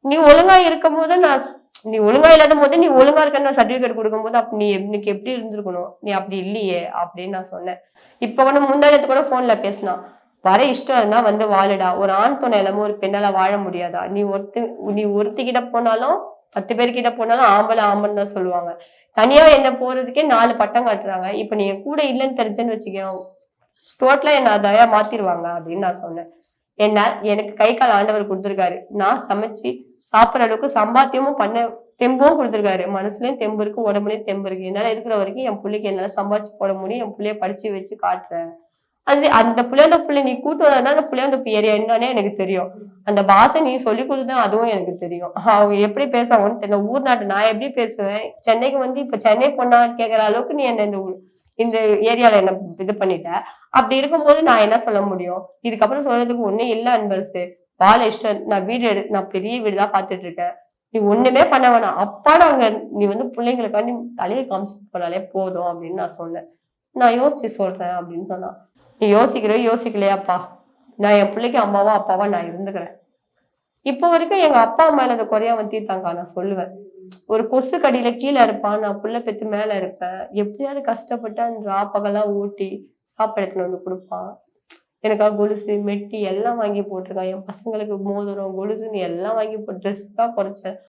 நீ ஒழுங்கா இருக்கும் போது நீ ஒழுங்கா இல்லாத போது நீ ஒழுங்கா இருக்கன்னு சர்டிபிகேட் கொடுக்கும் போது அப்ப நீ எனக்கு எப்படி இருந்திருக்கணும், நீ அப்படி இல்லையே அப்படின்னு நான் சொன்னேன். இப்ப கூட முந்தானத்து கூட போன்ல பேசினான். வர இஷ்டம் இருந்தா வந்து வாழுடா, ஒரு ஆண் துணை இல்லாம ஒரு பெண்ணால வாழ முடியாதா, நீ ஒருத்திக்கிட்ட போனாலும் 10 பேர்கிட்ட போனாலும் ஆம்பளை ஆம்பளைன்னு தான் சொல்லுவாங்க. தனியா என்ன போறதுக்கே 4 பட்டம் காட்டுறாங்க. இப்ப நீ என் கூட இல்லைன்னு தெரிஞ்சேன்னு வச்சுக்கோ, டோட்டலா என்ன அதையா மாத்திருவாங்க அப்படின்னு நான் சொன்னேன். என்ன எனக்கு கை கால் ஆண்டவர் கொடுத்திருக்காரு. நான் சமைச்சு சாப்பிடுற அளவுக்கு சம்பாத்தியமும் பண்ண தெம்பும் கொடுத்திருக்காரு. மனசுலயும் தெம்பு இருக்கு, உடம்புலயும் தெம்பு இருக்கு. என்னால இருக்கிற வரைக்கும் என் பிள்ளைக்கு என்னால சம்பாதிச்சு போட முடியும். என் பிள்ளைய படிச்சு வச்சு காட்டுறேன். அது அந்த புளியாந்தோப்புல நீ கூட்டு வந்தா அந்த புளியாந்தோப்பு ஏரியா என்னன்னே எனக்கு தெரியும். அந்த பாஷை நீ சொல்லி கொடுத்தா அதுவும் எனக்கு தெரியும். அவங்க எப்படி பேசுவாங்கன்னு தெரியல. ஊர் நாட்டு நான் எப்படி பேசுவேன், சென்னைக்கு வந்து இப்ப சென்னை பொண்ணான்னு கேட்கற அளவுக்கு நீ என்ன இந்த ஏரியால என்ன இது பண்ணிட்ட. அப்படி இருக்கும்போது நான் என்ன சொல்ல முடியும்? இதுக்கப்புறம் சொல்றதுக்கு ஒண்ணும் இல்ல அன்பரசு. வாழ இஷ்டம், நான் பெரிய வீடுதான் பாத்துட்டு இருக்கேன். நீ ஒண்ணுமே பண்ண வேணாம். அப்பாடா அங்க நீ வந்து பிள்ளைங்களுக்காண்டி தலையை காமிச்சிட்டு போனாலே போதும் அப்படின்னு நான் சொன்னேன். நான் யோசிச்சு சொல்றேன் அப்படின்னு சொன்னா. நீ யோசிக்கலையாப்பா, நான் என் பிள்ளைக்கு அம்மாவா அப்பாவா நான் இருந்துக்கிறேன். இப்போ வரைக்கும் எங்க அப்பா மேல அந்த குறைய அவன் தீர்த்தாங்க. நான் சொல்லுவேன், ஒரு கொசு கடியில கீழே இருப்பான், நான் புள்ள பெத்து மேல இருப்பேன். எப்படியாவது கஷ்டப்பட்டு அந்த ராப்பகெல்லாம் ஊட்டி சாப்பாடு எடுத்துன்னு வந்து கொடுப்பான். எனக்காக கொலுசு மெட்டி எல்லாம் வாங்கி போட்டிருக்கான். என் பசங்களுக்கு மோதிரம் கொலுசுன்னு எல்லாம் வாங்கி போட்டு ட்ரெஸ் தான் குறைச்சேன்.